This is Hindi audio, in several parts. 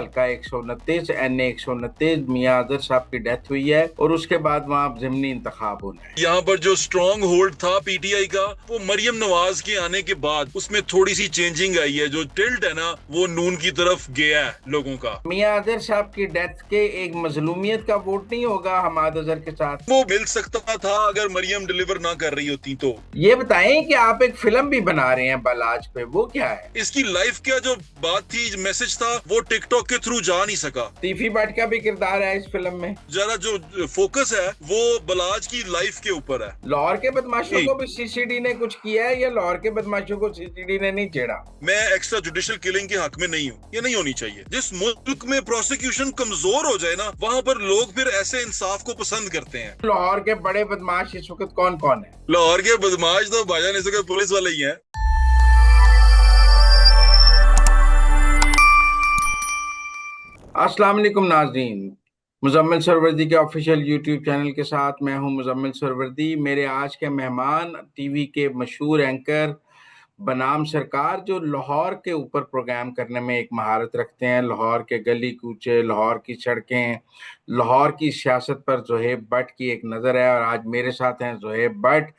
हल्का 129 NA 129 मियां अजहर साहब की डेथ हुई है और उसके बाद वहां ज़िमनी इंतखाब होना है। यहाँ पर जो स्ट्रॉन्ग होल्ड था पीटीआई का, वो मरियम नवाज के आने के बाद उसमें थोड़ी सी चेंजिंग आई है। जो टिल्ट है ना, वो नून की तरफ गया है लोगों का। मियां अजहर साहब की डेथ के एक मजलूमियत का वोट नहीं होगा हमाद अजहर के साथ। वो मिल सकता था अगर मरियम डिलीवर ना कर रही होती तो। ये बताएं कि आप एक फिल्म भी बना रहे हैं बलाज पे, वो क्या है? इसकी लाइफ का जो बात थी, मैसेज था, वो टिकटॉक के थ्रू जा नहीं सका। तीफी भट्ट का भी किरदार है इस फिल्म में। जरा जो फोकस है वो बलाज की लाइफ के ऊपर है। लाहौर के बदमाशों जी, को भी सीसीडी ने कुछ किया है या लाहौर के बदमाशों को सीसीडी ने नहीं छेड़ा? मैं एक्स्ट्रा जुडिशियल किलिंग के हक में नहीं हूँ, ये नहीं होनी चाहिए। जिस मुल्क में प्रोसिक्यूशन कमजोर हो जाए ना, वहां पर लोग फिर ऐसे इंसाफ को पसंद करते हैं। लाहौर के बड़े बदमाश इस वक्त कौन कौन है? लाहौर के बदमाश तो भाईजान इस वक्त पुलिस वाले ही हैं। अस्सलाम वालेकुम नाजरीन, मुजम्मिल सरवर्दी के ऑफिशियल यूट्यूब चैनल के साथ मैं हूं मुजम्मिल सरवर्दी। मेरे आज के मेहमान टीवी के मशहूर एंकर बनाम सरकार, जो लाहौर के ऊपर प्रोग्राम करने में एक महारत रखते हैं। लाहौर के गली कूचे, लाहौर की सड़कें, लाहौर की सियासत पर ज़ोहेब भट्ट की एक नज़र है। और आज मेरे साथ हैं ज़ोहेब भट्ट।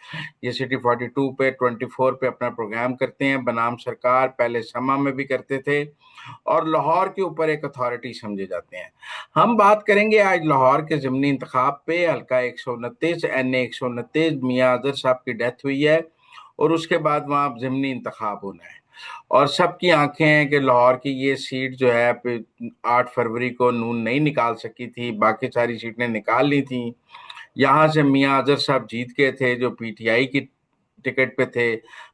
ये सिटी 42 पे 24 पे अपना प्रोग्राम करते हैं बनाम सरकार, पहले समा में भी करते थे और लाहौर के ऊपर एक अथॉरिटी समझे जाते हैं। हम बात करेंगे आज लाहौर के ज़िमनी इंतखाब पे। हल्का 129 NA 129 मियां अजहर साहब की डेथ हुई है और उसके बाद वहाँ ज़िमनी इंतखाब होना है और सबकी आंखें हैं कि लाहौर की ये सीट जो है 8 फरवरी को नून नहीं निकाल सकी थी, बाकी सारी सीटें निकाल ली थी। यहाँ से मियां अजहर साहब जीत गए थे जो पीटीआई की टिकट पे थे।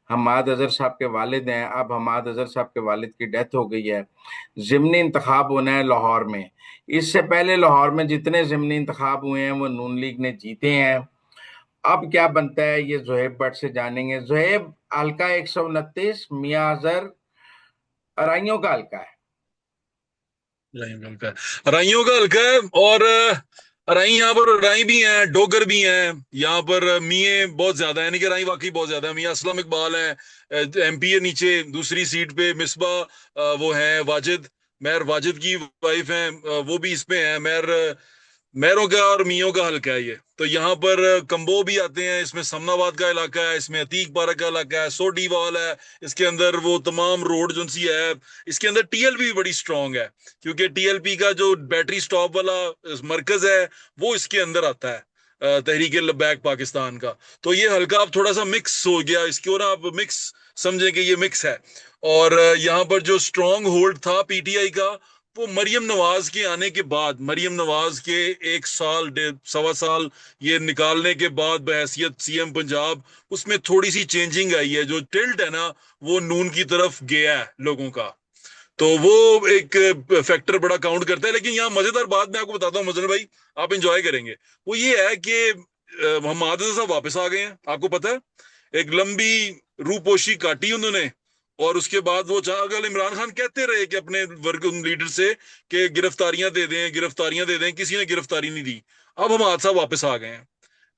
हमाद अजहर साहब के वालिद हैं, अब हमाद अजहर साहब के वालिद की डेथ हो गई है। ज़िमनी इंतखाब होना है लाहौर में। इससे पहले लाहौर में जितने ज़िमनी इंतखाब हुए हैं वो नून लीग ने जीते हैं। अब क्या बनता है ये ज़ोहेब भट्ट से जानेंगे। ज़ोहेब, हल्का 129 मियां अजहर अराइयों का हल्का है। राइयों का हल्का है, राइयों का हल्का है। और राई, यहाँ पर राई भी हैं, डोगर भी हैं। यहाँ पर मियाँ बहुत ज्यादा है, यानी कि राई वाकई बहुत ज्यादा है। मियाँ असलम इकबाल है एमपी है। नीचे दूसरी सीट पे मिसबा वो है वाजिद, मेयर वाजिद की वाइफ है, वो भी इस पे है। मेयरों का और मियों का हल्का है ये। तो यहाँ पर कंबो भी आते हैं, इसमें समनाबाद का इलाका है, इसमें अतीक पार्क का इलाका है, सोडी वाल है, इसके अंदर वो तमाम रोड जो सी है। इसके अंदर टीएलपी भी बड़ी स्ट्रांग है, क्योंकि टीएलपी का जो बैटरी स्टॉप वाला मरकज है वो इसके अंदर आता है, तहरीक लब्बैक पाकिस्तान का। तो ये हल्का अब थोड़ा सा मिक्स हो गया, इसको ना आप मिक्स समझे कि ये मिक्स है। और यहाँ पर जो स्ट्रांग होल्ड था पीटीआई का, वो मरियम नवाज के आने के बाद, मरियम नवाज के 1 साल 1.25 साल ये निकालने के बाद बहैसियत सीएम पंजाब, उसमें थोड़ी सी चेंजिंग आई है। जो टिल्ट है ना, वो नून की तरफ गया है लोगों का। तो वो एक फैक्टर बड़ा काउंट करता है। लेकिन यहाँ मजेदार बात मैं आपको बताता हूँ मजनू भाई, आप इंजॉय करेंगे। वो ये है कि हम आदिल साहब वापस आ गए हैं। आपको पता है, एक लंबी रूपोशी काटी उन्होंने, और उसके बाद वो अगर इमरान खान कहते रहे कि अपने वर्ग लीडर से कि गिरफ्तारियां दे दें, गिरफ्तारियां दे दें, किसी ने गिरफ्तारी नहीं दी। अब हम आदिल साहब वापस आ गए हैं।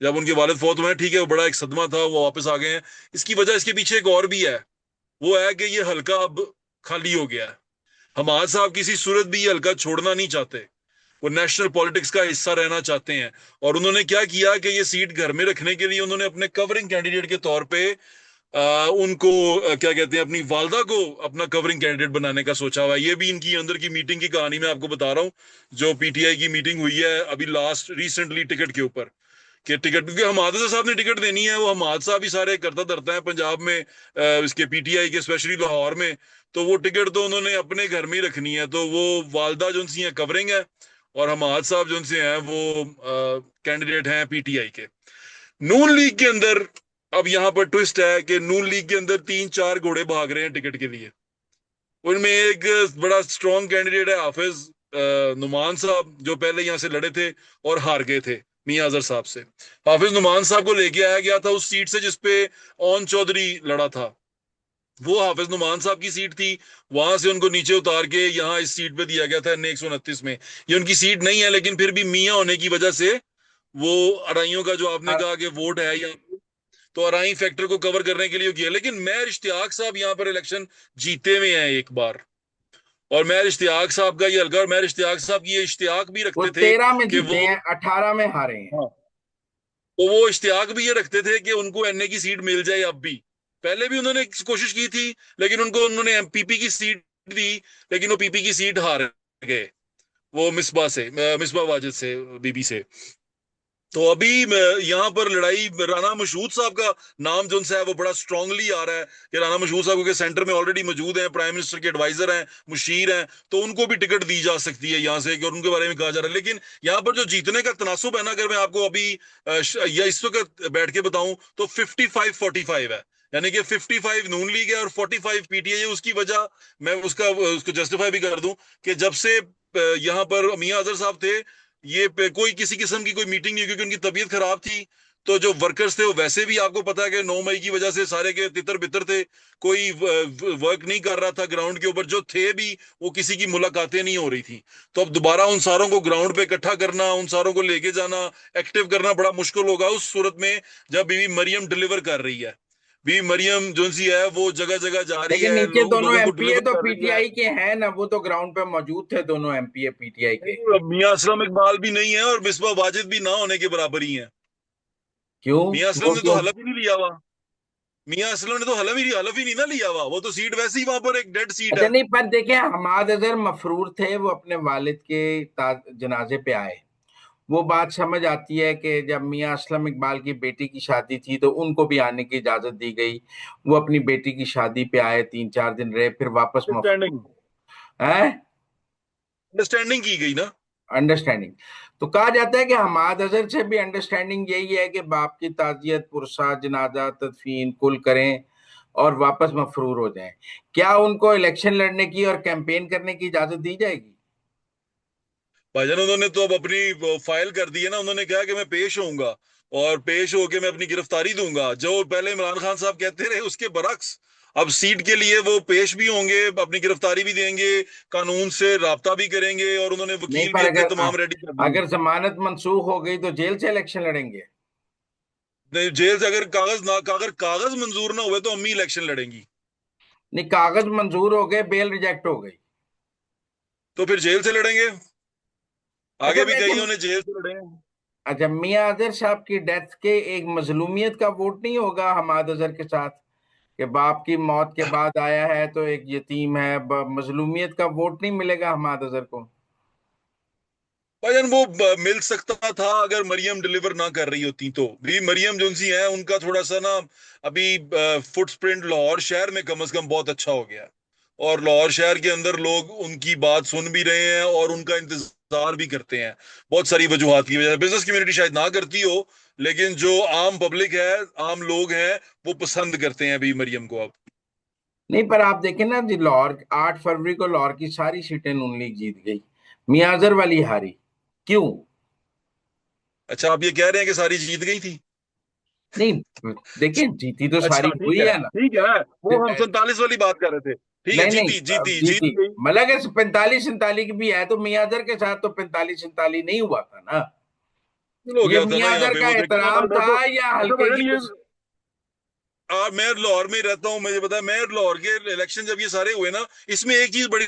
जब उनके वालिद फौत हुए हैं, ठीक है, वो बड़ा एक सदमा था, वो वापस आ गए हैं। इसकी वजह, इसके पीछे एक और भी है। वो है कि ये हल्का अब खाली हो गया है। हमाद साहब किसी सूरत भी ये हल्का छोड़ना नहीं चाहते, वो नेशनल पॉलिटिक्स का हिस्सा रहना चाहते हैं। और उन्होंने क्या किया कि ये सीट घर में रखने के लिए उन्होंने अपने कवरिंग कैंडिडेट के तौर पे उनको क्या कहते हैं, अपनी वालदा को अपना कवरिंग कैंडिडेट बनाने का सोचा हुआ है। ये भी इनकी अंदर की मीटिंग की कहानी मैं आपको बता रहा हूँ, जो पीटीआई की मीटिंग हुई है अभी लास्ट रिसेंटली टिकट के ऊपर। कि टिकट, क्योंकि हमाद साहब ने टिकट देनी है, वो हमाद साहब ही सारे करता धरता है पंजाब में, इसके पीटीआई के, स्पेशली लाहौर में। तो वो टिकट तो उन्होंने अपने घर में ही रखनी है। तो वो वालदा जो सी है कवरिंग है, और हमाद साहब जो से हैं वो कैंडिडेट हैं पीटीआई के। नून लीग के अंदर अब यहाँ पर ट्विस्ट है कि नून लीग के अंदर 3-4 घोड़े भाग रहे हैं टिकट के लिए। उनमें एक बड़ा स्ट्रॉन्ग कैंडिडेट है हाफिज नुमान साहब, जो पहले यहां से लड़े थे और हार गए थे मियां अजहर साहब से। हाफिज नुमान साहब को लेके आया गया था उस सीट से जिसपे ओन चौधरी लड़ा था। वो हाफिज नुमान साहब की सीट थी, वहां से उनको नीचे उतार के यहाँ इस सीट पे दिया गया था NA 129 में। ये उनकी सीट नहीं है, लेकिन फिर भी मियां होने की वजह से वो अराइयों का जो आपने कहा कि वोट है यहाँ, तो अराई फैक्टर को कवर करने के लिए किया। लेकिन मैं इश्तियाक साहब यहाँ पर इलेक्शन जीते हुए हैं एक बार, और मेहर इश्तियाक साहब का ये हल्का, और मेहर इश्तियाक साहब की ये इश्तियाक भी वो रखते थे 13 में कि जीते वो, हैं, 18 में हारे हैं। हाँ, तो वो इश्तियाक भी ये रखते थे कि उनको एनए की सीट मिल जाए। अब भी, पहले भी उन्होंने कोशिश की थी, लेकिन उनको उन्होंने पीपी की सीट दी, लेकिन वो पीपी की सीट हार गए, वो मिसबा से, मिसबा वाजिद से, बीबी से। तो अभी यहाँ पर लड़ाई, राना मशहूद साहब का नाम जो है वो बड़ा स्ट्रांगली आ रहा है कि राना मशहूद साहब के सेंटर में ऑलरेडी मौजूद हैं, प्राइम मिनिस्टर के एडवाइजर हैं, मुशीर हैं, तो उनको भी टिकट दी जा सकती है यहाँ से, कि उनके बारे में कहा जा रहा है। लेकिन यहाँ पर जो जीतने का तनासुब है ना, अगर मैं आपको अभी या इस वक्त बैठ के बताऊं, तो 55-45 है। यानी कि 55 नून लीग है और 45 पीटीआई है। उसकी वजह मैं उसको जस्टिफाई भी कर दूं कि जब से यहाँ पर मियां अजहर साहब थे, ये कोई किसी किस्म की कोई मीटिंग नहीं, क्योंकि उनकी तबीयत खराब थी। तो जो वर्कर्स थे वो वैसे भी आपको पता है कि 9 मई की वजह से सारे के तितर बितर थे, कोई वर्क नहीं कर रहा था ग्राउंड के ऊपर, जो थे भी वो किसी की मुलाकातें नहीं हो रही थी। तो अब दोबारा उन सारों को ग्राउंड पे इकट्ठा करना, उन सारों को लेके जाना, एक्टिव करना बड़ा मुश्किल होगा उस सूरत में जब बीवी मरियम डिलीवर कर रही है। बीवी मरियम जो सी है वो जगह जगह जा रही लेकिन है, नीचे दोनों लोगों को एमपीए डिलीवर तो कर रही है। पीटीआई के हैं ना, वो तो ग्राउंड पे मौजूद थे दोनों एमपीए पीटीआई के। नहीं, मियां असलम इकबाल भी नहीं है और मिसबा वाजिद भी ना होने के बराबर ही है। क्यों? मियां असलम वो ने तो क्यों? हलफ ही नहीं लिया हुआ। मियां असलम ने तो हलफ ही नहीं ना लिया हुआ। वो तो सीट वैसे ही वहां पर एक डेड सीट अच्छा, है। नहीं, पर देखें, हमाद अजहर मफरूर थे, वो अपने वालिद के जनाजे पे आए। वो बात समझ आती है कि जब मियां असलम इकबाल की बेटी की शादी थी तो उनको भी आने की इजाजत दी गई। वो अपनी बेटी की शादी पे आए, 3-4 दिन रहे, फिर वापस अंडरस्टैंडिंग, मफरूर है। अंडरस्टैंडिंग की गई ना। अंडरस्टैंडिंग। तो कहा जाता है कि हमाद अजहर से भी अंडरस्टैंडिंग यही है कि बाप की ताजियत, पुरसा, जनाजा, तदफीन कुल करें और वापस मफरूर हो जाएं। क्या उनको इलेक्शन लड़ने की और कैंपेन करने की इजाजत दी जाएगी? भाईजान उन्होंने तो अब अपनी फाइल कर दी है ना। उन्होंने कहा कि मैं पेश होऊंगा और पेश होके मैं अपनी गिरफ्तारी दूंगा, जो पहले इमरान खान साहब कहते रहे उसके बरक्स। अब सीट के लिए वो पेश भी होंगे, अपनी गिरफ्तारी भी देंगे, कानून से राब्ता भी करेंगे, और उन्होंने नहीं, वकील भी पर अपने अगर तमाम रेडी कर दिए। अगर जमानत मंसूख हो गई तो जेल से इलेक्शन लड़ेंगे? नहीं, जेल से अगर कागज मंजूर ना हुए तो अम्मी इलेक्शन लड़ेंगी। नहीं, कागज मंजूर हो गए, बेल रिजेक्ट हो गई। तो फिर जेल से लड़ेंगे। अच्छा, आगे भी कई वैसे, उन्हें जेल से लड़े हैं। अच्छा, मियां अजहर साहब की डेथ के एक मजलूमियत का वोट नहीं होगा हमाद अजहर के साथ, कि बाप की मौत के बाद आया है तो एक यतीम है, मजलूमियत का वोट नहीं मिलेगा हमाद अजहर को? भाईजान वो मिल सकता था अगर मरियम डिलीवर ना कर रही होती। तो भी मरियम जो सी है उनका थोड़ा सा ना अभी फुटप्रिंट लाहौर शहर में कम से कम बहुत अच्छा हो गया है। और लाहौर शहर के अंदर लोग उनकी बात सुन भी रहे हैं और उनका इंतजार भी करते हैं, बहुत सारी वजूहात की वजह। बिजनेस कम्युनिटी शायद ना करती हो, लेकिन जो आम पब्लिक है, आम लोग हैं, वो पसंद करते हैं अभी मरियम को अब। नहीं, पर आप देखें ना जी, लाहौर 8 फरवरी को लाहौर की सारी सीटें नून लीग जीत गई, मियां अजहर वाली हारी। क्यों? अच्छा, आप ये कह रहे हैं कि सारी जीत गई थी। नहीं, देखिए, जीती तो सारी अच्छा, हुई है ना। ठीक है, वो हम 47 वाली बात कर रहे थे। ठीक है, नहीं, नहीं, जीती जीती जीत जीती। गई। मतलब कि 45-47 भी है तो मियां अजहर के साथ तो 45-47 नहीं हुआ था ना। हो ये गया था ना मियां यहाँ अजहर पे, का वो देखो ना, एहतराम था या मैं तो हल्के भजन की ये, मैं लाहौर में ही रहता हूँ, मुझे पता है। मैं लाहौर के इलेक्शन जब ये सारे हुए ना, इसमें एक चीज बड़ी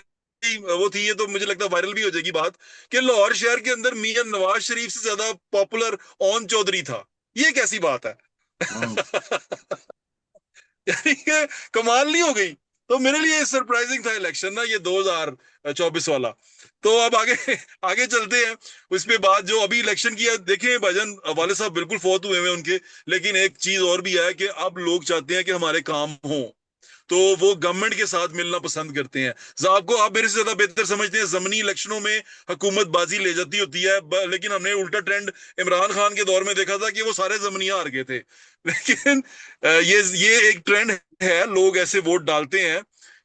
वो थी, ये तो मुझे लगता है वायरल भी हो जाएगी बात, कि लाहौर शहर के अंदर मियां नवाज शरीफ से ज्यादा पॉपुलर ओन चौधरी था। ये कैसी बात है? हम्म। यानी कि कमाल नहीं हो गई? तो मेरे लिए सरप्राइजिंग था इलेक्शन ना, ये 2024 वाला। तो अब आगे आगे चलते हैं। उसके बाद जो अभी इलेक्शन किया, देखें भाईजान, वाले साहब बिल्कुल फौत हुए हैं उनके, लेकिन एक चीज और भी है कि अब लोग चाहते हैं कि हमारे काम हों, तो वो गवर्नमेंट के साथ मिलना पसंद करते हैं। आपको, आप मेरे से ज्यादा बेहतर समझते हैं, जमनी इलेक्शनों में हुकूमत बाजी ले जाती होती है, लेकिन हमने उल्टा ट्रेंड इमरान खान के दौर में देखा था कि वो सारे जमनिया हार गए थे। लेकिन ये एक ट्रेंड है, लोग ऐसे वोट डालते हैं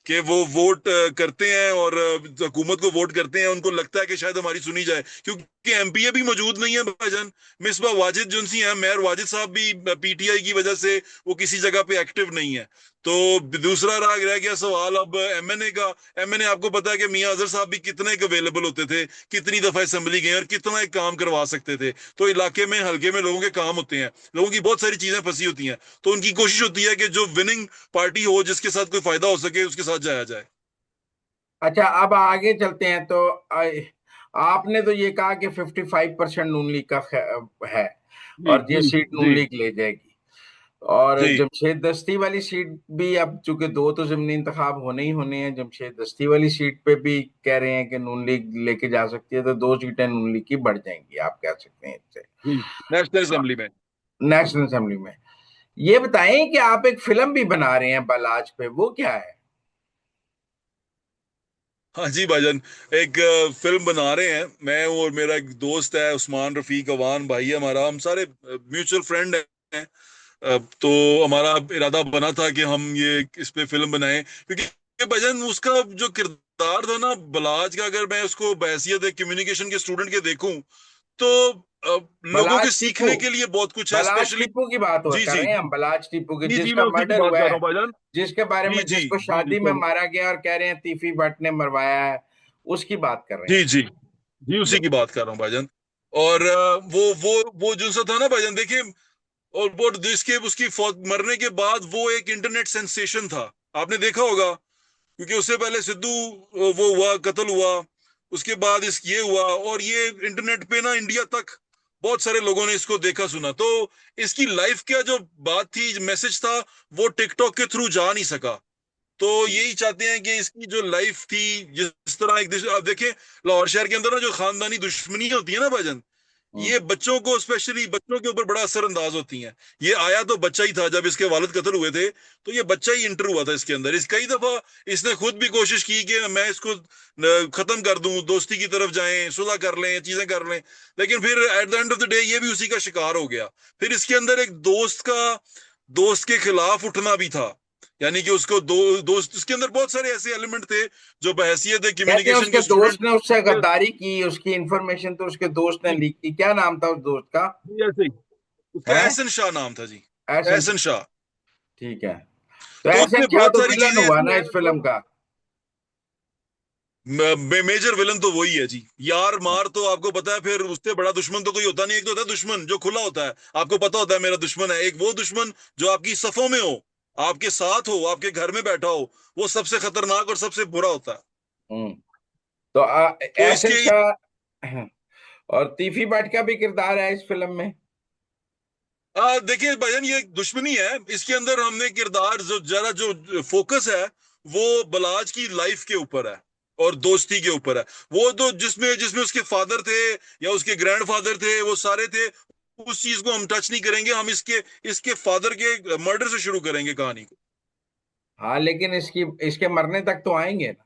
कि वो वोट करते हैं और हुकूमत को वोट करते हैं। उनको लगता है कि शायद हमारी सुनी जाए, क्योंकि एमपीए भी मौजूद नहीं है भाईजान। मिसबा वाजिद जुनसी हैं, मेयर वाजिद साहब भी पीटीआई की वजह से वो किसी जगह पे एक्टिव नहीं है। तो दूसरा रह गया सवाल अब एमएनए का। एमएनए, आपको पता है कि मियां अजहर साहब भी कितने अवेलेबल होते थे, कितनी दफा असेंबली गए और कितना एक काम करवा सकते थे। तो इलाके में, हल्के में लोगों के काम होते हैं, लोगों की बहुत सारी चीजें फंसी होती हैं, तो उनकी कोशिश होती है कि जो विनिंग पार्टी हो, जिसके साथ कोई फायदा हो सके, उसके साथ जाया जाए। अच्छा, अब आगे चलते हैं तो आपने तो ये कहा कि 55% नून लीग का है, जी और ये जी सीट जी नून लीग ले जाएगी। और जी जमशेद दस्ती वाली सीट भी, अब चूंकि दो तो ज़मीनी इंतखाब होने ही होने हैं, जमशेद दस्ती वाली सीट पे भी कह रहे हैं कि नून लीग लेके जा सकती है, तो दो सीटें नून लीग की बढ़ जाएंगी, आप कह सकते हैं इससे। जी, नेशनल असेंबली में। नेशनल असेंबली में। ये बताएं कि आप एक फिल्म भी बना रहे हैं बलाज पे, वो क्या है? हाँ जी भाईजान, एक फिल्म बना रहे हैं। मैं हूँ और मेरा एक दोस्त है उस्मान रफीक अवान भाई है हमारा, हम सारे म्यूचुअल फ्रेंड हैं। तो हमारा इरादा बना था कि हम ये इस पे फिल्म बनाएं, क्योंकि ये भाईजान उसका जो किरदार था ना बलाज का, अगर मैं उसको बहैसियत एक कम्युनिकेशन के स्टूडेंट के देखूं तो लोगों के बलाज टीपू, सीखने के लिए बहुत कुछ है, बलाज स्पेशली। टीपू की बात जी कर जी रहे हैं हम, बलाज टीपू की, जी जी, जिसका मैं उसी की मर्डर बात हुआ कर है, रहा हूँ भाईजान। जिसके बारे जी में, जी जिसको जी जी, शादी में सॉरी। मारा गया और कह रहे हैं तीफी भट्ट ने मरवाया है, उसकी बात कर रहे जी हैं। जी जी, उसी की बात कर रहा हूँ भाईजान। और वो जो सा था ना भाईजान, देखिए, और वो जिसके उसकी मरने के बाद वो एक इंटरनेट सेंसेशन था, आपने देखा होगा। क्योंकि उससे पहले सिद्धू वो हुआ, कत्ल हुआ, उसके बाद इस ये हुआ, और ये इंटरनेट पे ना इंडिया तक बहुत सारे लोगों ने इसको देखा सुना। तो इसकी लाइफ का जो बात थी, मैसेज था, वो टिकटॉक के थ्रू जा नहीं सका। तो यही चाहते हैं कि इसकी जो लाइफ थी, जिस तरह आप देखें, लाहौर शहर के अंदर ना जो खानदानी दुश्मनी होती है ना भाईजान, हम्म। ये बच्चों को, स्पेशली बच्चों के ऊपर बड़ा असरअंदाज होती हैं। ये आया तो बच्चा ही था जब इसके वालिद कत्ल हुए थे, तो ये बच्चा ही इंटर हुआ था इसके अंदर। इस कई दफा इसने खुद भी कोशिश की कि मैं इसको खत्म कर दूं, दोस्ती की तरफ जाएं, सुलह कर लें, चीजें कर लें, लेकिन फिर at the end of the day ये भी उसी का शिकार हो गया। फिर इसके अंदर एक दोस्त के खिलाफ उठना भी था, यानी कि उसको दोस्त, उसके अंदर बहुत सारे ऐसे एलिमेंट थे जो बहैसियत है कहते हैं कम्युनिकेशन उसके के दोस्त स्टूडेंट। ने उससे गद्दारी की, उसकी इंफॉर्मेशन तो उसके दोस्त ने लीक की। क्या नाम था उस दोस्त का? ऐसे ही उसका है एहसन शाह नाम था जी। एहसन एहसन शाह। शाह। ठीक है। तो तो एहसन उसने शाह बहुत तो सारी विलन चीजें हुआ ऐसी ना हैं इस जो फिल्म का। मेजर विलन तो वही है जी। यार मार तो आपको पता है, फिर उससे बड़ा दुश्मन तो कोई होता नहीं। एक तो होता है दुश्मन जो खुला होता है, आपको पता होता है मेरा दुश्मन है। एक वो दुश्मन जो आपकी सफों में हो, आपके साथ हो, आपके घर में बैठा हो, वो सबसे खतरनाक और सबसे बुरा होता है। हम्म। तो तो एहसन इसके शाह और तीफी भट्ट का भी किरदार है इस फिल्म में। देखिए भाईजान, ये दुश्मनी है इसके अंदर। हमने किरदार जो जरा जो फोकस है वो बलाज की लाइफ के ऊपर है और दोस्ती के ऊपर है। वो तो जिसमें जिसमें उसके फादर थे या उसके ग्रैंडफादर थे, वो सारे थे, उस चीज को हम टच नहीं करेंगे। हम इसके इसके फादर के मर्डर से शुरू करेंगे कहानी को। हाँ, लेकिन इसकी इसके मरने तक तो आएंगे ना।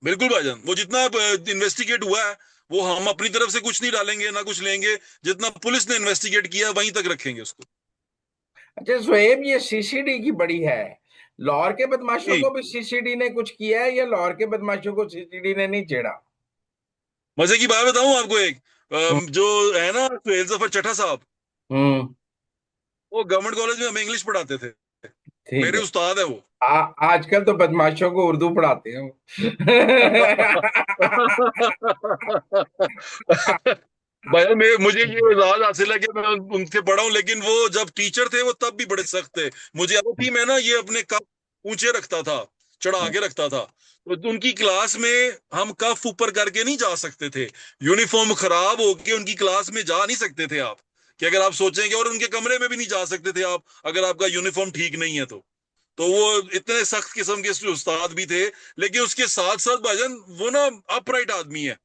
बिल्कुल भाईजान, वो जितना इन्वेस्टिगेट हुआ है, वो हम अपनी तरफ से कुछ नहीं डालेंगे ना कुछ लेंगे। जितना पुलिस ने इन्वेस्टिगेट किया वहीं तक रखेंगे उसको। अच्छा सुहेब, ये सीसीडी की बड़ी है। लाहौर के बदमाशों जी, को भी सीसीडी ने कुछ किया है, या लाहौर के बदमाशों को सीसीडी ने नहीं छेड़ा? मजे की बात बताऊं आपको एक, हम्म। जो है ना सुहेल जफर चट्टा साहब, हम्म। वो गवर्नमेंट कॉलेज में हमें इंग्लिश पढ़ाते थे। ठीक मेरे है। उस्ताद है वो। आजकल तो बदमाशों को उर्दू पढ़ाते हैं। भाई मुझे ये एजाज हासिल है कि मैं उनसे पढ़ा हूं, लेकिन वो जब टीचर थे वो तब भी बड़े सख्त थे। मुझे अब थी, मैं ना ये अपने कप ऊंचे रखता था, चढ़ा के रखता था। तो उनकी क्लास में हम कफ ऊपर करके नहीं जा सकते थे। यूनिफॉर्म खराब होके उनकी क्लास में जा नहीं सकते थे आप, कि अगर आप सोचेंगे, और उनके कमरे में भी नहीं जा सकते थे आप अगर आपका यूनिफॉर्म ठीक नहीं है तो वो इतने सख्त किस्म के उस्ताद भी थे। लेकिन उसके साथ साथ भाईजान वो ना अपराइट आदमी है,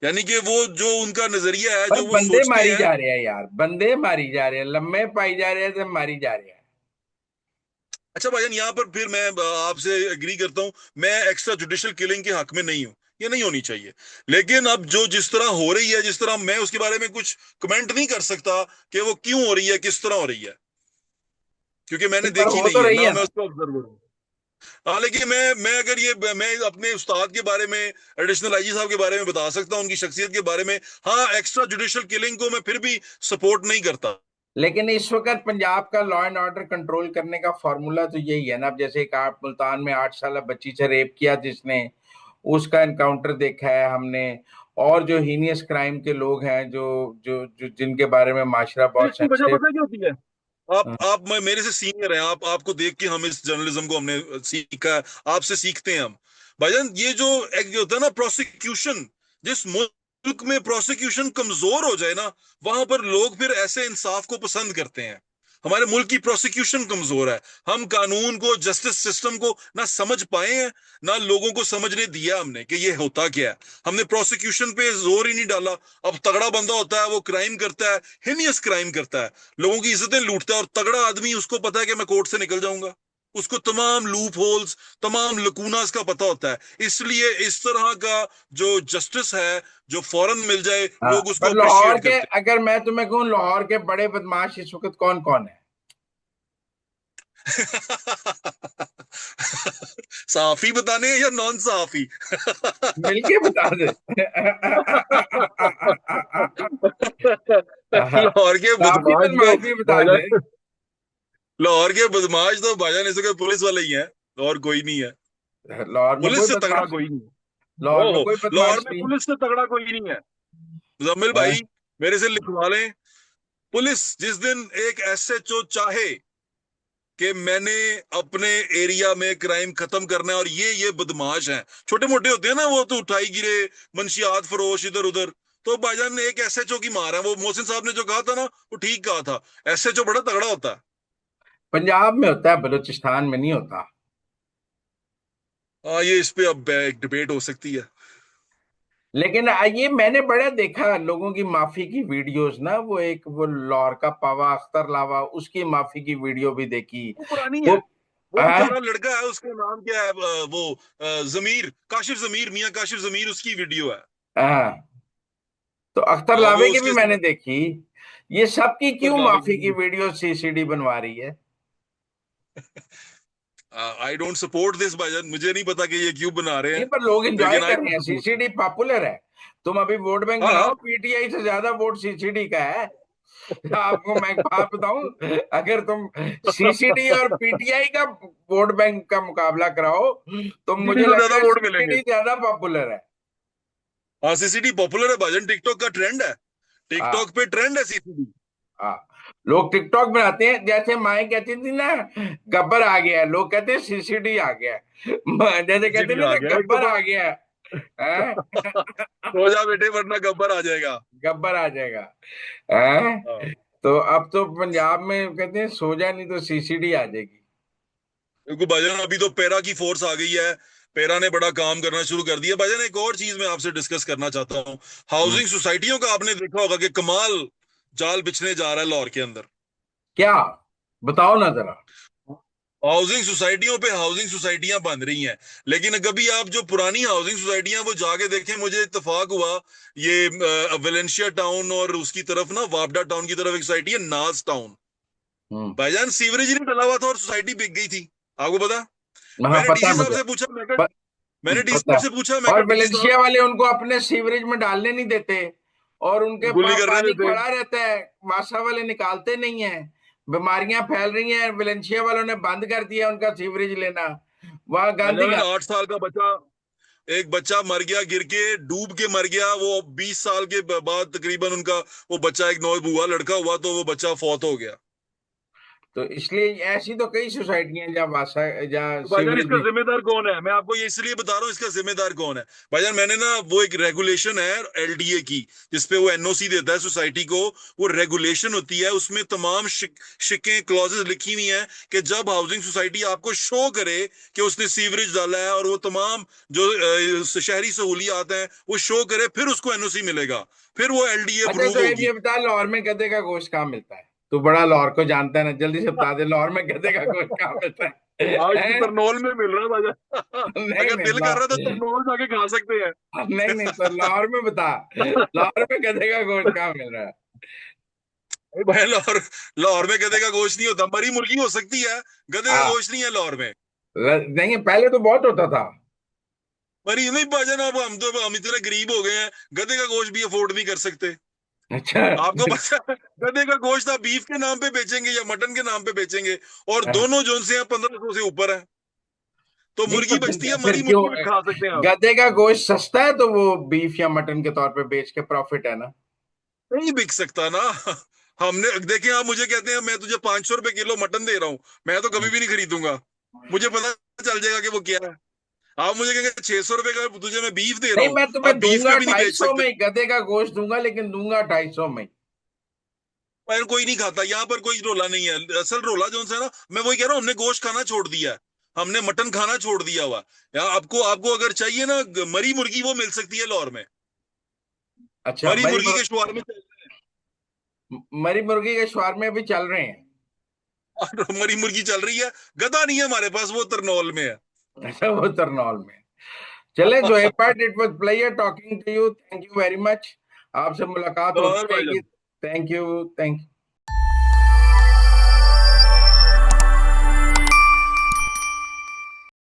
यानी कि वो जो उनका नजरिया है, पर जो वो बंदे सोचते मारी हैं। जा रहे हैं यार, बंदे मारी जा रहे हैं, लम्बे पाई जा रहे हैं, सब मारी जा रहे हैं। अच्छा भाईजान, यहाँ पर फिर मैं आपसे एग्री करता हूँ। मैं एक्स्ट्रा जुडिशियल किलिंग के हक में नहीं हूँ, ये नहीं होनी चाहिए। लेकिन अब जो जिस तरह हो रही है, जिस तरह, मैं उसके बारे में कुछ कमेंट नहीं कर सकता कि वो क्यों हो रही है, किस तरह हो रही है, क्योंकि मैंने पर देखी हो नहीं तो है रही ना, है मैं ना। उसको ऑब्जर्वर हूँ। हाँ, लेकिन मैं अगर ये मैं अपने उस्ताद के बारे में, एडिशनल आईजी साहब के बारे में बता सकता हूँ, उनकी शख्सियत के बारे में। हाँ, एक्स्ट्रा जुडिशियल किलिंग को मैं फिर भी सपोर्ट नहीं करता। लेकिन इस वक्त पंजाब का लॉ एंड ऑर्डर कंट्रोल करने का फॉर्मूला तो यही है ना। अब जैसे एक आप मुल्तान में 8 साल बच्ची से रेप किया जिसने, उसका एनकाउंटर देखा है हमने। और जो हीनियस क्राइम के लोग हैं, जो जो जो जिनके बारे में माशरा तो बहुत इसकी वजह सेंसिटिव। पता है क्या होती है? आप मेरे से सीनियर हैं, आप आपको देख के हम इस जर्नलिज्म को हमने सीखा है, आपसे सीखते हैं हम। भाईजान ये जो एक जो होता है ना प्रोसिक्यूशन, जिस मुल्क में प्रोसिक्यूशन कमजोर हो जाए ना, वहां पर लोग फिर ऐसे इंसाफ को पसंद करते हैं। हमारे मुल्क की प्रोसिक्यूशन कमजोर है, हम कानून को, जस्टिस सिस्टम को ना समझ पाए हैं, ना लोगों को समझने दिया हमने कि ये होता क्या है। हमने प्रोसिक्यूशन पे जोर ही नहीं डाला। अब तगड़ा बंदा होता है, वो क्राइम करता है, हिनियस क्राइम करता है, लोगों की इज्जतें लूटता है, और तगड़ा आदमी उसको पता है कि मैं कोर्ट से निकल जाऊंगा, उसको तमाम लूप होल्स, तमाम लकूनास का पता होता है। इसलिए इस तरह का जो जस्टिस है, जो फौरन मिल जाए, हाँ, लोग उसको पर लाहौर अप्रिशिएट के, करते अगर मैं तुम्हें कहूँ लाहौर के बड़े बदमाश इस वक्त कौन कौन है? हैं। साफी बताने हैं या नॉन साफी? मिलके बता दे। लाहौर के काफी बदमाश तो बदमाश भी बता दे। भाईजान, लाहौर के बदमाश तो भाईजान इस वक्त पुलिस वाले ही हैं, और कोई नहीं है। लाहौर में कोई पुलिस से तगड़ा बदमाश, कोई नहीं। लाहौर में ओहो, कोई लाहौर बदमाश में नहीं पुलिस से तगड़ा कोई नहीं है। मुजम्मिल है। भाई, मेरे से लिखवा लें। पुलिस जिस दिन एक एसएचओ चाहे कि मैंने अपने एरिया में क्राइम खत्म करना है और ये बदमाश हैं, छोटे मोटे होते हैं ना, वो तो उठाई गिरे, मंशियात फरोश इधर उधर, तो भाईजान ने एक एसएचओ की मार है। वो मोहसिन साहब ने जो कहा था ना, वो ठीक कहा था। एसएचओ बड़ा तगड़ा होता है। पंजाब में होता है, बलूचिस्तान में नहीं होता। हाँ, ये इस पे अब एक डिबेट हो सकती है। लेकिन ये मैंने बड़ा देखा लोगों की माफी की वीडियोस ना, वो एक वो लाहौर का पावा अख्तर लावा, उसकी माफी की वीडियो भी देखी। वो पुरानी है। वो वो आ, बेचारा लड़का है, उसका नाम क्या है, वो जमीर, काशिफ जमीर, मियां काशिफ जमीर, उसकी वीडियो है। आ, तो अख्तर हाँ, लावे वो की भी उसके मैंने साथ देखी। ये सबकी क्यों लावे की माफी की वीडियो। वीडियो सीसीडी बनवा रही है? आई डोंट सपोर्ट दिस भाईजान, मुझे नहीं पता कि ये क्यों बना रहे नहीं, हैं, पर लोग एंजॉय लेकिन आई कर रहे डोंट हैं, सपोर्ट। सीसीडी पॉपुलर है। तुम अभी वोट बैंक हाँ, बनाओ, पीटीआई से ज्यादा वोट सीसीडी का है। आपको मैं एक बात बताऊं, अगर तुम सीसीडी और पीटीआई का वोट बैंक का मुकाबला कराओ, तो सीसीडी मुझे को ज्यादा लगता है वोट मिलेंगे। सीसीडी ज्यादा पॉपुलर है। हाँ, सीसीडी पॉपुलर है भाईजान, टिकटॉक का ट्रेंड है। हाँ, टिकटॉक पे ट्रेंड है सीसीडी। हाँ। लोग टिकटॉक बनाते हैं, जैसे माए कहती थी ना, गब्बर आ गया है, लोग कहते हैं सीसीडी आ गया है। जैसे कहते सीसीडी नहीं आ ना, गया एक गब्बर दफा। आ गया है। सो जा बेटे, वरना गब्बर आ जाएगा। गब्बर आ जाएगा। हैं? हाँ, तो अब तो पंजाब में कहते हैं सो जा नहीं तो सीसीडी आ जाएगी। क्योंकि भाईजान अभी तो पेरा की फोर्स आ गई है। पेरा ने बड़ा काम करना शुरू कर दिया। भाईजान एक और चीज मैं आपसे डिस्कस करना चाहता हूँ। हम्म। हाउसिंग सोसाइटियों का आपने देखा होगा कि कमाल जाल बिछने जा रहा है लाहौर के अंदर। क्या? बताओ ना जरा। हाउसिंग सोसाइटियों पे हाउसिंग सोसाइटियां बन रही हैं, लेकिन कभी आप जो पुरानी हाउसिंग सोसाइटियां वो जाके देखें। मुझे इत्तेफाक हुआ, ये वेलेंशिया टाउन और उसकी तरफ ना, वापडा टाउन की तरफ एक सोसाइटी है, नाज टाउन। हम्म। भाईजान सीवरेज ही नहीं डला हुआ था और सोसाइटी बिक गई थी। आपको पता? हाँ, मैंने पता है डीसी साहब मुझे। से पूछा, मैं कहा, प, मैंने डीसी पता साहब है। से पूछा, मैं और कहा डीसी वेलेंशिया साहब, वाले उनको अपने सीवरेज में डालने नहीं देते, और उनके गुली करने पानी देते। पड़ा रहता है, वासा वाले निकालते नहीं है। बीमारियां फैल रही हैं, वेलेंशिया वालों ने बंद कर दिया उनका सीवरेज लेना। वहां गांधी भाईजान का। 8 साल का बच्चा, एक बच्चा मर गया, गिर के डूब के मर गया। वो 20 साल के बाद तकरीबन उनका वो बच्चा एक नौ बुआ लड़का हुआ, तो वो बच्चा फौत हो गया। तो इसलिए ऐसी तो कई सोसाइटियां हैं जहाँ वासा, जहाँ तो भाईजान सीवरेज इसका नहीं। जिम्मेदार कौन है? मैं आपको ये इसलिए बता रहा हूँ, इसका जिम्मेदार कौन है। भाईजान मैंने ना वो एक रेगुलेशन है एलडीए की, जिसपे वो एनओसी देता है सोसाइटी को। वो रेगुलेशन होती है, उसमें तमाम शिकें, क्लॉजेस लिखी हुई हैं कि जब हाउसिंग सोसाइटी आपको शो करे कि उसने सीवरेज डाला है, और वो तमाम जो शहरी सहूलियात हैं वो शो करे, फिर उसको एनओसी मिलेगा, फिर वो एलडीए अच्छा, अप्रूव तो एक होगी। ये बता, लाहौर में गधे का गोश्त कहाँ मिलता है? तू बड़ा लाहौर को जानता है ना, जल्दी से बता दे, लाहौर में गधे का गोश्त कहाँ मिलता है? आज तो हैं? तरनोल में मिल रहा है भाईजान। नहीं अगर नहीं, दिल कर रहा है तो तरनोल जाके खा सकते हैं। नहीं नहीं, तो लाहौर में बता, लाहौर में गधे का गोश्त कहाँ मिल रहा है? अरे भाई, लाहौर, लाहौर में गधे का गोश्त नहीं होता। मरी मुर्गी हो सकती है, गधे का हाँ, गोश्त नहीं है लाहौर में। नहीं, पहले तो बहुत होता था। मरी नहीं भाईजान, अब हम इतने गरीब हो गए हैं, गधे का गोश्त भी अफोर्ड नहीं कर सकते। अच्छा। आपको पता है, गधे का गोश्त आप बीफ के नाम पे बेचेंगे या मटन के नाम पे बेचेंगे, और हाँ, दोनों जो से 1500 से ऊपर है। तो नहीं, मुर्गी बचती है, फिर मरी क्यों? मुर्गी भी खा सकते हैं आप। गधे का गोश्त सस्ता है तो वो बीफ या मटन के तौर पे बेच के प्रॉफिट है ना। नहीं बिक सकता ना। हमने देखे, आप मुझे कहते हैं मैं तुझे 500 रुपए किलो मटन दे रहा हूं, मैं तो कभी भी नहीं खरीदूंगा। मुझे पता चल जाएगा कि वो क्या है। आप मुझे कहेंगे 600 रुपए का तुझे मैं बीफ दे रहा नहीं, हूँ, मैं तुम्हें आप बीफ दूंगा पे भी नहीं ढाई बेच सौ सकते। में ही, गधे का गोश्त दूंगा, लेकिन दूंगा 250 में ही। पर कोई नहीं खाता यहाँ पर, कोई रोला नहीं है। असल रोला जो है ना, मैं वही कह रहा हूँ, हमने गोश्त खाना छोड़ दिया है, हमने मटन खाना छोड़ दिया हुआ। यहाँ आपको आपको अगर चाहिए ना मरी मुर्गी, वो मिल सकती है लाहौर में। अच्छा, मरी मुर्गी के शुआर में मरी मुर्गी के शवारमे भी चल रहे हैं? और मरी मुर्गी चल रही है। गधा नहीं है हमारे पास, वो तरनौल में है। अच्छा, वो तरनौल में। चले जो एक part, it was pleasure talking to you, thank you very much. आपसे मुलाकात और होती रहेगी। भाईजान थैंक यू, थैंक यू।